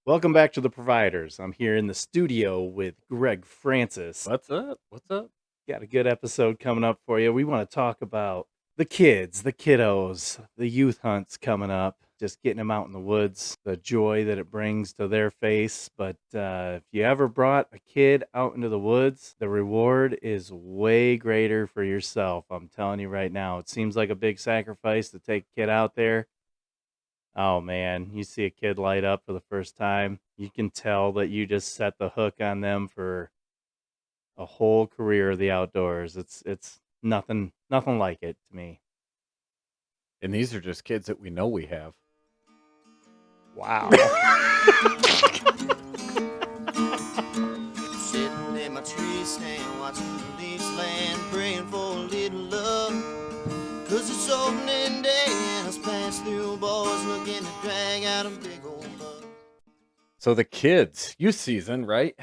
Welcome back to the Providers. I'm here in the studio with Greg Francis. What's up? What's up? Got a good episode coming up for you. We want to talk about the kids, the kiddos, the youth hunts coming up, just getting them out in the woods, the joy that it brings to their face. But if you ever brought a kid out into the woods, the reward is way greater for yourself. I'm telling you right now. It seems like a big sacrifice to take a kid out there. Oh man, you see a kid light up for the first time, you can tell that you just set the hook on them for a whole career of the outdoors. It's nothing like it to me. And these are just kids that we know we have. Wow. Sitting in my tree stand, watching the leaves land, praying for a little love. Cause it's opening day and us pass through boys looking to drag out a big old bug. So the kids, youth season, right?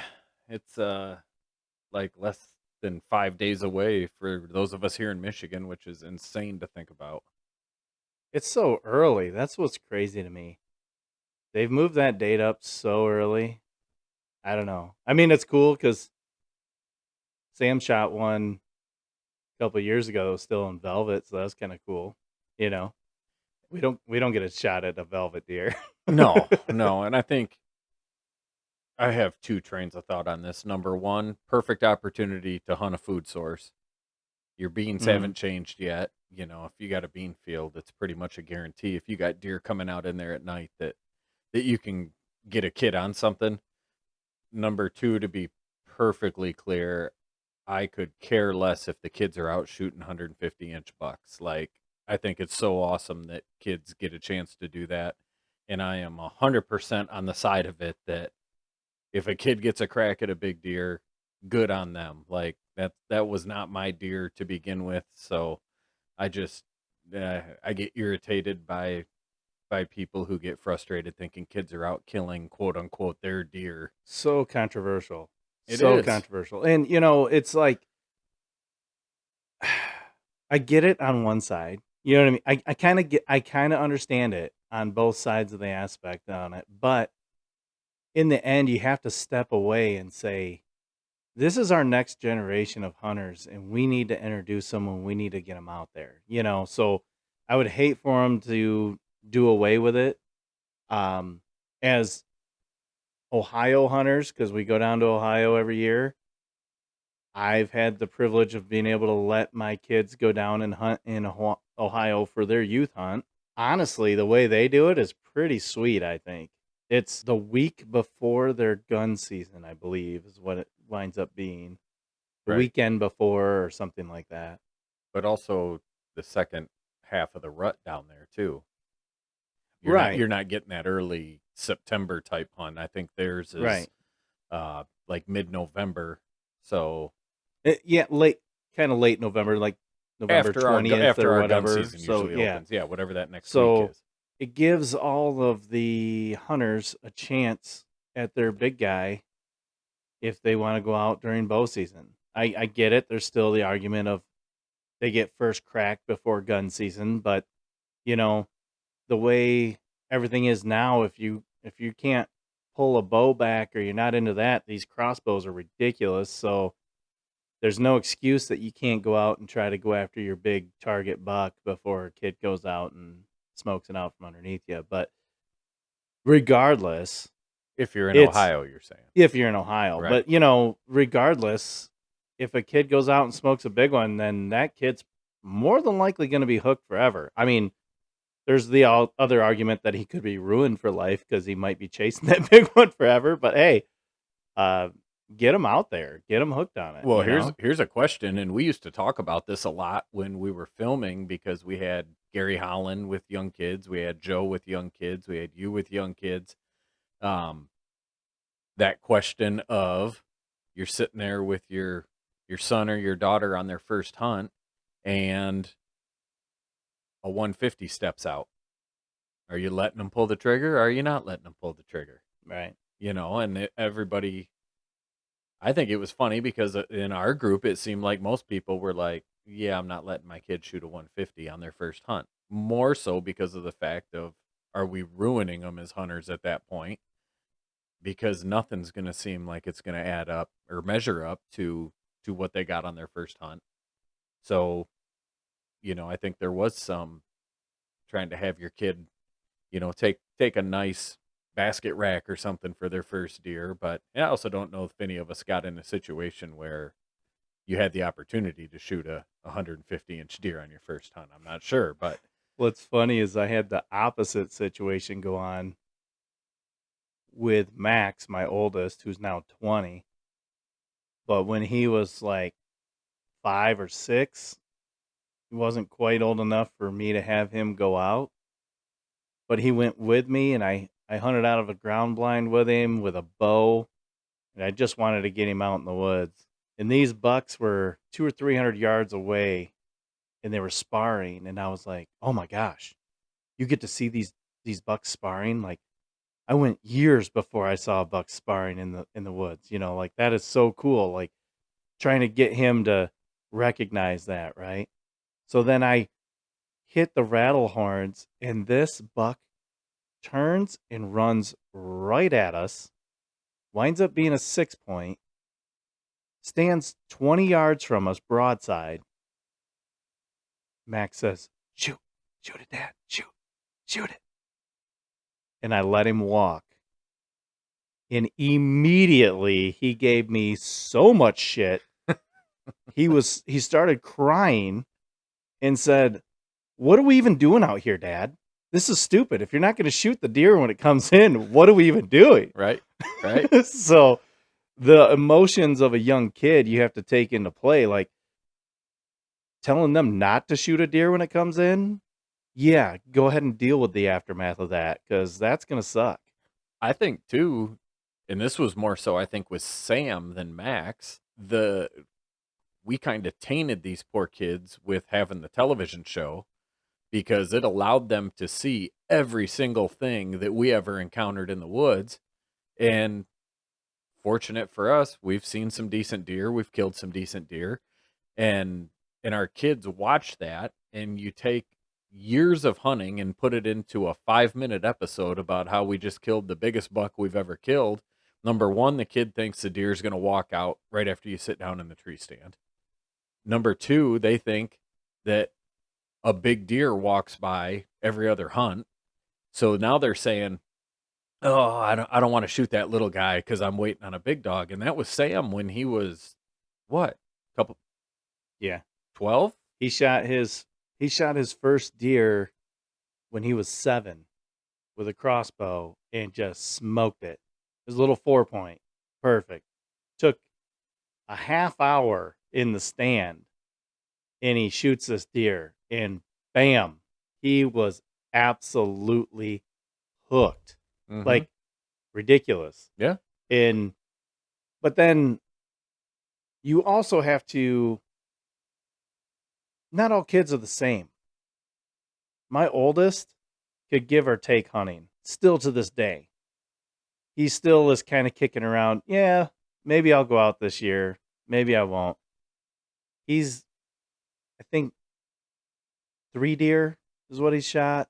It's like less than 5 days away for those of us here in Michigan, which is insane to think about. It's so early. That's what's crazy to me. They've moved that date up so early. I don't know. I mean, it's cool because Sam shot one a couple of years ago that was still in velvet, so that's kind of cool. You know, we don't get a shot at a velvet deer. No, no, and I think I have two trains of thought on this. Number one, perfect opportunity to hunt a food source. Your beans Mhm. haven't changed yet. You know, if you got a bean field, it's pretty much a guarantee. If you got deer coming out in there at night that you can get a kid on something. Number two, to be perfectly clear, I could care less if the kids are out shooting 150-inch bucks. Like, I think it's so awesome that kids get a chance to do that. And I am 100% on the side of it that if a kid gets a crack at a big deer, good on them. Like, that was not my deer to begin with. So I just, I get irritated by people who get frustrated thinking kids are out killing quote unquote their deer. So controversial. It So is. controversial. And it's like I get it on one side. You know what I mean? I kind of understand it on both sides of the aspect on it, but in the end you have to step away and say this is our next generation of hunters and we need to introduce them and we need to get them out there. So I would hate for them to do away with it. As Ohio hunters, because we go down to Ohio every year, I've had the privilege of being able to let my kids go down and hunt in Ohio for their youth hunt. Honestly, the way they do it is pretty sweet, I think. It's the week before their gun season, I believe, is what it winds up being. The Right. weekend before or something like that. But also the second half of the rut down there too. Right, You're not getting that early September type hunt. I think theirs is right. like mid-November. So Yeah, kind of late November, like November after 20th after or our gun whatever. season So, usually yeah. opens. Yeah, whatever that next week So is. it gives all of the hunters a chance at their big guy if they want to go out during bow season. I get it. There's still the argument of they get first crack before gun season, but you know, the way everything is now, if you can't pull a bow back or you're not into that, these crossbows are ridiculous. So there's no excuse that you can't go out and try to go after your big target buck before a kid goes out and smokes it out from underneath you. But regardless, If you're in it's Ohio, you're saying. if you're in Ohio. Right. But regardless, if a kid goes out and smokes a big one, then that kid's more than likely going to be hooked forever. I mean, there's the other argument that he could be ruined for life because he might be chasing that big one forever. But hey, uh, get him out there, get him hooked on it. Well, here's a question, and we used to talk about this a lot when we were filming because we had Gary Holland with young kids, we had Joe with young kids, we had you with young kids. Um, that question of you're sitting there with your son or your daughter on their first hunt, and a 150 steps out. Are you letting them pull the trigger? Or are you not letting them pull the trigger? Right. And everybody, I think it was funny because in our group, it seemed like most people were like, yeah, I'm not letting my kid shoot a 150 on their first hunt. More so because of the fact of, are we ruining them as hunters at that point? because nothing's going to seem like it's going to add up or measure up to what they got on their first hunt. So, I think there was some trying to have your kid, take a nice basket rack or something for their first deer, but I also don't know if any of us got in a situation where you had the opportunity to shoot a 150-inch deer on your first hunt. I'm not sure, but What's funny is I had the opposite situation go on with Max, my oldest, who's now 20. But when he was like 5 or 6, he wasn't quite old enough for me to have him go out. But he went with me, and I hunted out of a ground blind with him with a bow, and I just wanted to get him out in the woods. And these bucks were 200 or 300 yards away, and they were sparring, and I was like, "Oh my gosh, you get to see these bucks sparring?" Like, I went years before I saw a buck sparring in the woods. Like, that is so cool. Like, trying to get him to recognize that, right? So then I hit the rattle horns, and this buck turns and runs right at us, winds up being a 6-point, stands 20 yards from us broadside. Max says, "Shoot it, Dad, shoot it." And I let him walk. And immediately he gave me so much shit. He started crying and said, "What are we even doing out here, Dad? This is stupid. If you're not going to shoot the deer when it comes in, what are we even doing?" right. So the emotions of a young kid you have to take into play, like telling them not to shoot a deer when it comes in. Yeah, go ahead and deal with the aftermath of that, because that's going to suck. I think too, and this was more so I think with Sam than Max, we kind of tainted these poor kids with having the television show because it allowed them to see every single thing that we ever encountered in the woods. And fortunate for us, we've seen some decent deer, we've killed some decent deer, and our kids watch that, and you take years of hunting and put it into a 5-minute episode about how we just killed the biggest buck we've ever killed. Number one, the kid thinks the deer is going to walk out right after you sit down in the tree stand. Number two, they think that a big deer walks by every other hunt. So now they're saying, "Oh, I don't want to shoot that little guy because I'm waiting on a big dog." And that was Sam when he was what? Couple Yeah. 12? He shot his first deer when he was 7 with a crossbow and just smoked it. His little 4-point. Perfect. Took a half hour in the stand, and he shoots this deer, and bam, he was absolutely hooked. Mhm. Like, ridiculous. Yeah. But then you also have to, not all kids are the same. My oldest could give or take hunting, still to this day. He still is kind of kicking around. Yeah, maybe I'll go out this year. Maybe I won't. He's, I think, 3 deer is what he shot.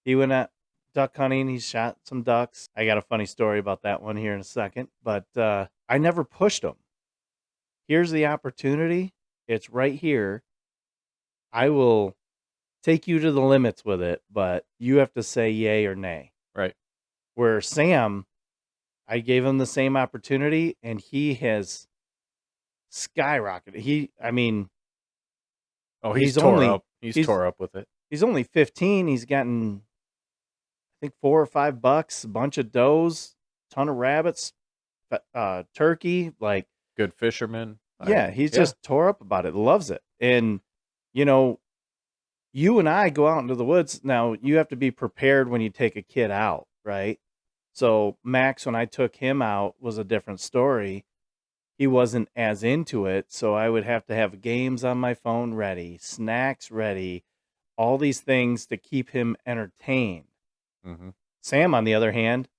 He went at duck hunting. He shot some ducks. I got a funny story about that one here in a second. But I never pushed him. Here's the opportunity. It's right here. I will take you to the limits with it, but you have to say yay or nay. Right. Where Sam, I gave him the same opportunity, and he has skyrocketed. Oh, He's tore only- up. He's tore up with it. He's only 15. He's gotten, I think, 4 or 5 bucks, a bunch of does, ton of rabbits, turkey. Like, Good fisherman. yeah, he's just tore up about it. Loves it. And, you and I go out into the woods. Now, you have to be prepared when you take a kid out, right? So Max, when I took him out, was a different story. He wasn't as into it, so I would have to have games on my phone ready, snacks ready, all these things to keep him entertained. Mhm. Sam, on the other hand,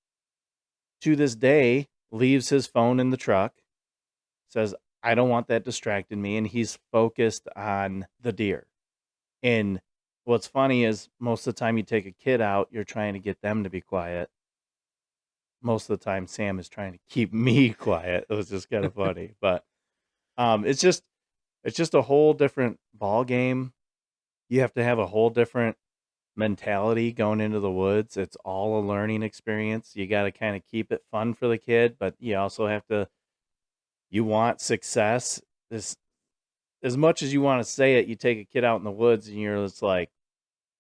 to this day, leaves his phone in the truck, says, "I don't want that distracting me," and he's focused on the deer. And what's funny is most of the time you take a kid out, you're trying to get them to be quiet. most of the time Sam is trying to keep me quiet. It was just kind of funny, but it's just a whole different ball game. You have to have a whole different mentality going into the woods. It's all a learning experience. You got to kind of keep it fun for the kid, but you also have to, you want success. As much as you want to say it, you take a kid out in the woods and you're just like,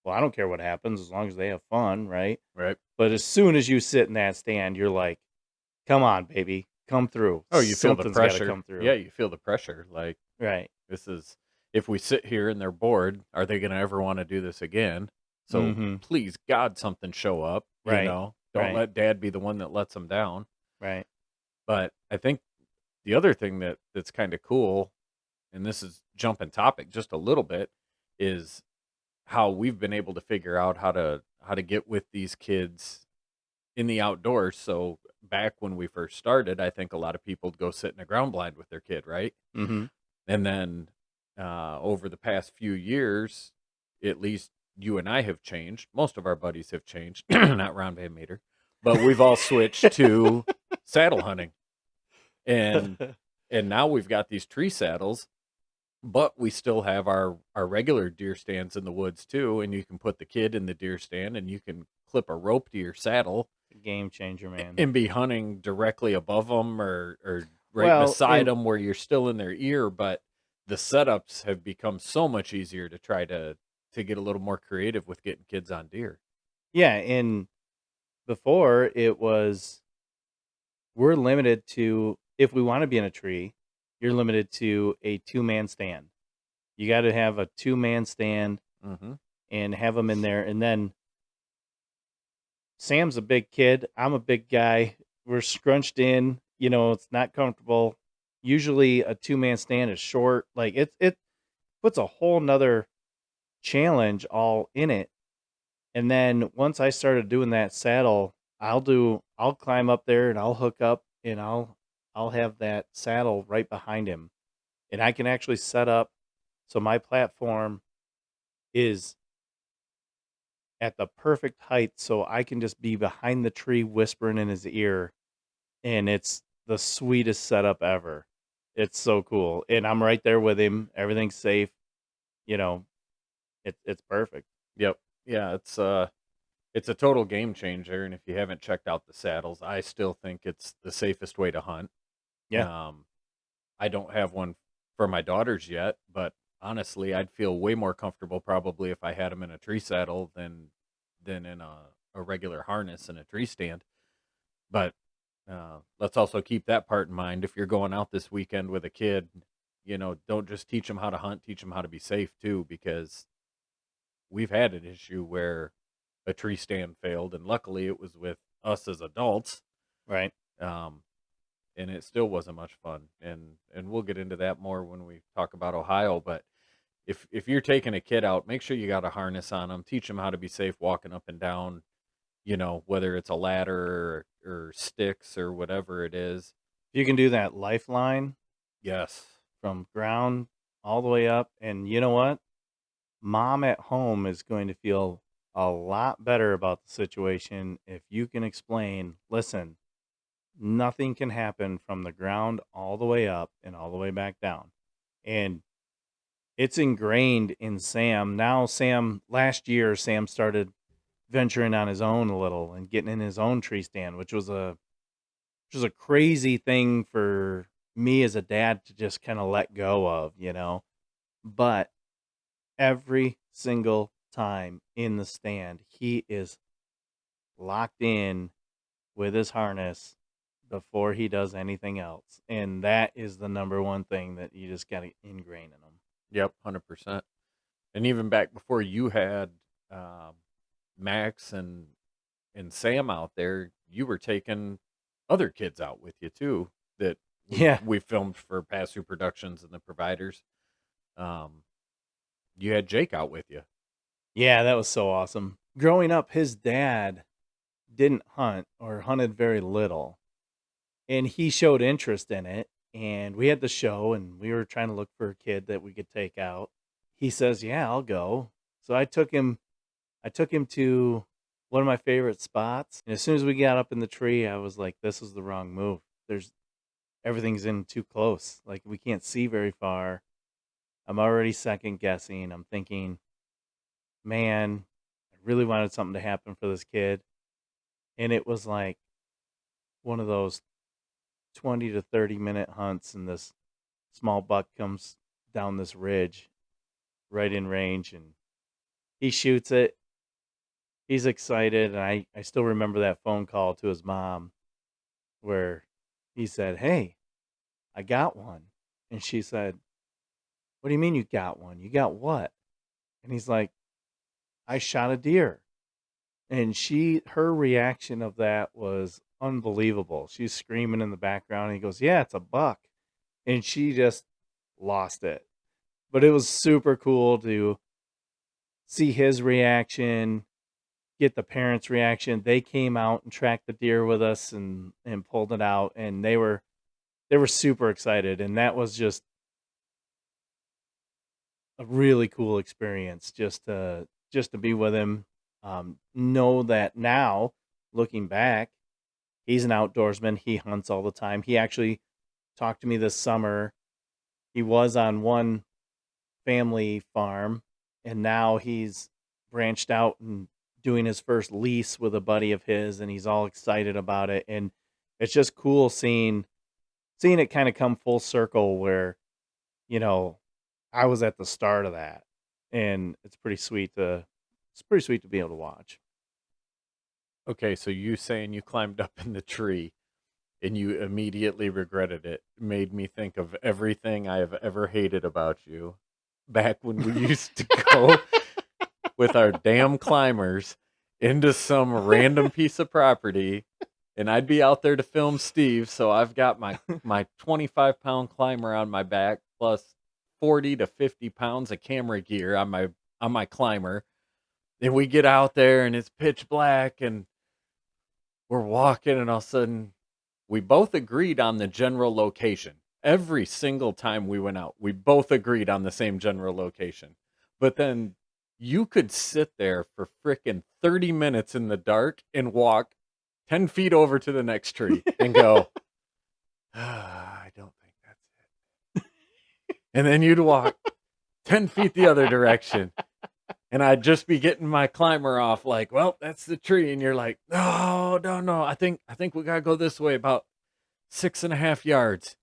well, I don't care what happens as long as they have fun, right? Right. But as soon as you sit in that stand, you're like, come on, baby, come through. Oh, you feel the Something's got to pressure. come through. Yeah, you feel the pressure. Like, Right. this is, if we sit here and they're bored, are they going to ever want to do this again? So Mm-hmm. please, God, something show up. Right. Don't Right. let dad be the one that lets them down. Right. But I think the other thing that's kind of cool, and this is jumping topic just a little bit, is how we've been able to figure out how to get with these kids in the outdoors. So back when we first started, I think a lot of people would go sit in a ground blind with their kid, right? Mm-hmm. And then over the past few years, at least you and I have changed. Most of our buddies have changed, not Ron Van Meter, but we've all switched to saddle hunting. And now we've got these tree saddles, but we still have our regular deer stands in the woods too. And you can put the kid in the deer stand and you can clip a rope to your saddle Game changer, man. and be hunting directly above them or right Well, beside and them where you're still in their ear. But the setups have become so much easier to try to get a little more creative with getting kids on deer. yeah, and before it was, we're limited to, if we want to be in a tree, you're limited to a 2-man stand. You got to have a 2-man stand Mm-hmm. and have them in there. And then Sam's a big kid. I'm a big guy. We're scrunched in. It's not comfortable. Usually a 2-man stand is short. Like it puts a whole nother challenge all in it. And then once I started doing that saddle, I'll climb up there and I'll hook up and I'll have that saddle right behind him. And I can actually set up so my platform is at the perfect height so I can just be behind the tree whispering in his ear, and it's the sweetest setup ever. It's so cool. And I'm right there with him. Everything's safe. It's perfect. Yep. Yeah, it's a total game changer. And if you haven't checked out the saddles, I still think it's the safest way to hunt. Yeah. I don't have one for my daughters yet, but honestly, I'd feel way more comfortable probably if I had them in a tree saddle than in a regular harness in a tree stand. But let's also keep that part in mind. If you're going out this weekend with a kid, don't just teach them how to hunt, teach them how to be safe too, because we've had an issue where a tree stand failed, and luckily it was with us as adults. Right. And it still wasn't much fun. And we'll get into that more when we talk about Ohio. But if you're taking a kid out, make sure you got a harness on them. Teach them how to be safe walking up and down, whether it's a ladder or sticks or whatever it is. If you can do that lifeline Yes. from ground all the way up, and you know what? Mom at home is going to feel a lot better about the situation if you can explain, listen, nothing can happen from the ground all the way up and all the way back down. And it's ingrained in Sam. Now last year Sam started venturing on his own a little and getting in his own tree stand, which was a crazy thing for me as a dad to just kind of let go of, But every single time in the stand, he is locked in with his harness before he does anything else. And that is the number one thing that you just got to ingrain in them. Yep, 100%. And even back before you had Max and Sam out there, you were taking other kids out with you too that Yeah. we filmed for Pasu Productions and the providers. You had Jake out with you. Yeah, that was so awesome. Growing up, his dad didn't hunt or hunted very little. And he showed interest in it. And we had the show and we were trying to look for a kid that we could take out. He says, yeah, I'll go. So I took him to one of my favorite spots. And as soon as we got up in the tree, I was like, this is the wrong move. Everything's in too close. Like, we can't see very far. I'm already second guessing. I'm thinking, man, I really wanted something to happen for this kid. And it was like one of those 20 to 30-minute hunts, and this small buck comes down this ridge right in range, and he shoots it. He's excited, and I still remember that phone call to his mom where he said, hey, I got one. And she said, what do you mean you got one? You got what? And he's like, I shot a deer. And her reaction of that was unbelievable. She's screaming in the background, and he goes, yeah, it's a buck. And she just lost it. But it was super cool to see his reaction, get the parents' reaction. They came out and tracked the deer with us and pulled it out, and they were super excited. And that was just a really cool experience just to be with him. Know that now, looking back, he's an outdoorsman. He hunts all the time. He actually talked to me this summer. He was on one family farm, and now he's branched out and doing his first lease with a buddy of his, and he's all excited about it. And it's just cool seeing it kind of come full circle where, I was at the start of that, and it's pretty sweet to be able to watch. Okay, so you saying you climbed up in the tree and you immediately regretted it made me think of everything I have ever hated about you back when we used to go with our damn climbers into some random piece of property, and I'd be out there to film Steve, so I've got my 25-pound climber on my back plus 40 to 50 pounds of camera gear on my climber. And we get out there and it's pitch black and we're walking, and all of a sudden we both agreed on the general location. Every single time we went out, we both agreed on the same general location. But then you could sit there for frickin' 30 minutes in the dark and walk 10 feet over to the next tree and go, I don't think that's it. And then you'd walk 10 feet the other direction. And I'd just be getting my climber off like, well, that's the tree. And you're like, no. I think we got to go this way about 6.5 yards.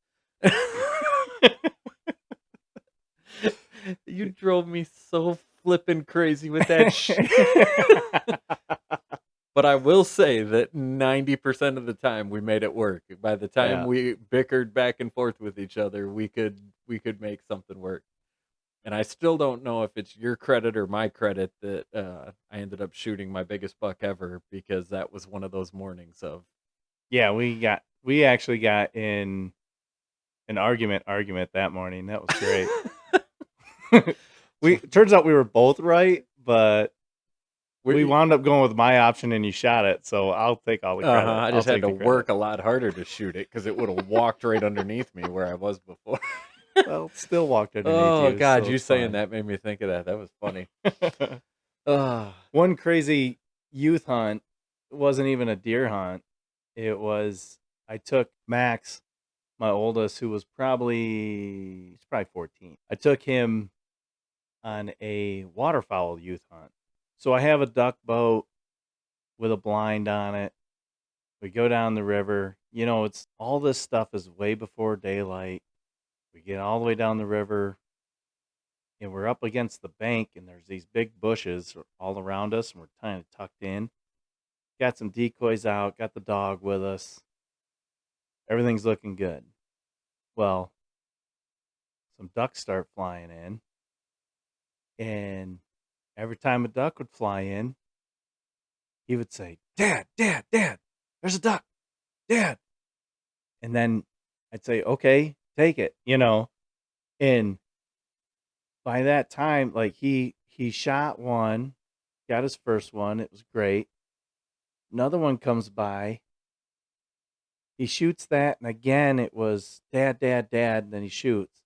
You drove me so flippin' crazy with that shit. But I will say that 90% of the time we made it work. By the time we bickered back and forth with each other, we could make something work. And I still don't know if it's your credit or my credit that I ended up shooting my biggest buck ever, because that was one of those mornings of. Yeah, we actually got in an argument that morning. That was great. Turns out we were both right, but we wound up going with my option, and you shot it, so I'll take all the credit. I just had to work a lot harder to shoot it because it would have walked right underneath me where I was before. Well, it still walked underneath you. Oh, God, so you it's saying fine. that made me think of that. That was funny. One crazy youth hunt wasn't even a deer hunt. It was, I took Max, my oldest, who was probably 14. I took him on a waterfowl youth hunt. So I have a duck boat with a blind on it. We go down the river. It's all this stuff is way before daylight. We get all the way down the river, and we're up against the bank, and there's these big bushes all around us, and we're kind of tucked in. Got some decoys out, got the dog with us. Everything's looking good. Well, some ducks start flying in, and every time a duck would fly in, he would say, Dad, there's a duck, Dad. And then I'd say, okay, take it, And by that time, like he shot one, got his first one. It was great. Another one comes by. He shoots that, and again it was Dad, and then he shoots.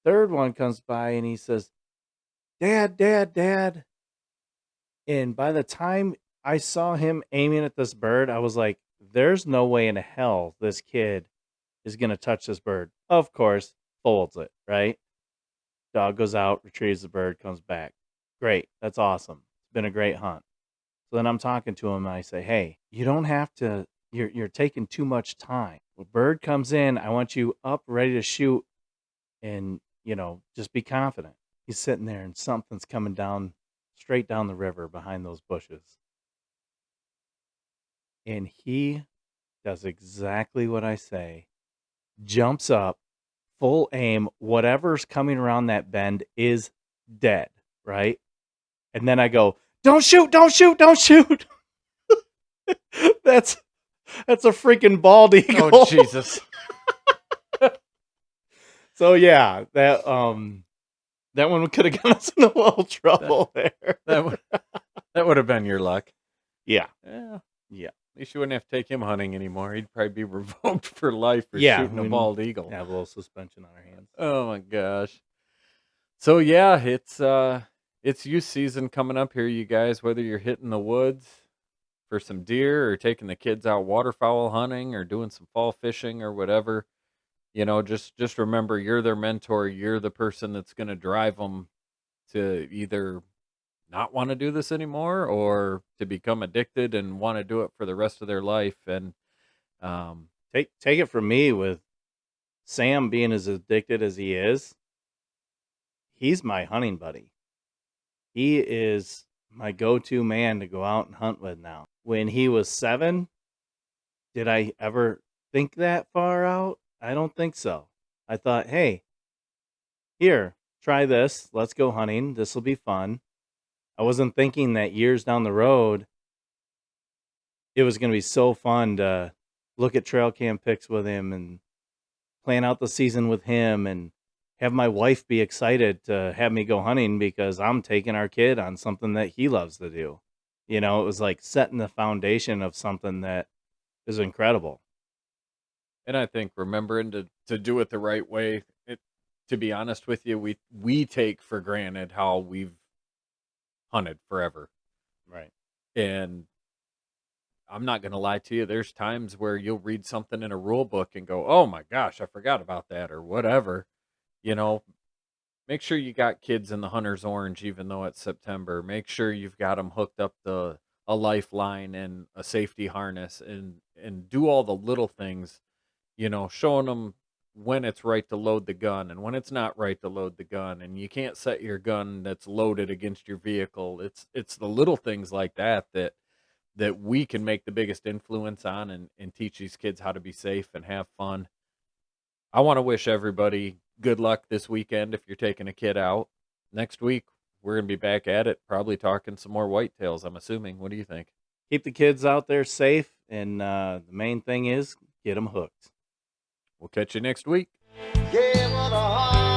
Third one comes by, and he says, Dad. And by the time I saw him aiming at this bird. I was like, there's no way in hell this kid is going to touch this bird. Of course, folds it, right? Dog goes out, retrieves the bird, comes back. Great. That's awesome. It's been a great hunt. So then I'm talking to him and I say, hey, you don't have to, you're taking too much time. When a bird comes in, I want you up, ready to shoot, and, just be confident. He's sitting there and something's coming down, straight down the river behind those bushes. And he does exactly what I say, jumps up, full aim, whatever's coming around that bend is dead, right? And then I go, don't shoot, don't shoot, don't shoot. That's a freaking bald eagle. Oh, Jesus. So yeah, that one could have gotten us in a little trouble there. That would have been your luck. Yeah. Yeah. At least you wouldn't have to take him hunting anymore. He'd probably be revoked for life for shooting a bald eagle. Have a little suspension on our hands. Oh my gosh. So yeah, it's youth season coming up here, you guys. Whether you're hitting the woods for some deer or taking the kids out waterfowl hunting or doing some fall fishing or whatever, just remember you're their mentor. You're the person that's going to drive them to either not want to do this anymore or to become addicted and want to do it for the rest of their life. And take it from me, with Sam being as addicted as he is, he's my hunting buddy. He is my go-to man to go out and hunt with now. When he was 7, did I ever think that far out? I don't think so. I thought, hey, here, try this. Let's go hunting. This will be fun. I wasn't thinking that years down the road, it was going to be so fun to look at trail cam pics with him and plan out the season with him and have my wife be excited to have me go hunting because I'm taking our kid on something that he loves to do. It was like setting the foundation of something that is incredible. And I think remembering to do it the right way, to be honest with you, we take for granted how we've hunted forever. Right. And I'm not going to lie to you. There's times where you'll read something in a rule book and go, oh my gosh, I forgot about that or whatever. Make sure you got kids in the hunter's orange, even though it's September. Make sure you've got them hooked up to a lifeline and a safety harness and do all the little things, showing them when it's right to load the gun and when it's not right to load the gun. And you can't set your gun that's loaded against your vehicle. It's the little things like that we can make the biggest influence on and teach these kids how to be safe and have fun. I want to wish everybody good luck this weekend if you're taking a kid out. Next week, we're going to be back at it, probably talking some more whitetails, I'm assuming. What do you think? Keep the kids out there safe, and the main thing is get them hooked. We'll catch you next week. Yeah, what a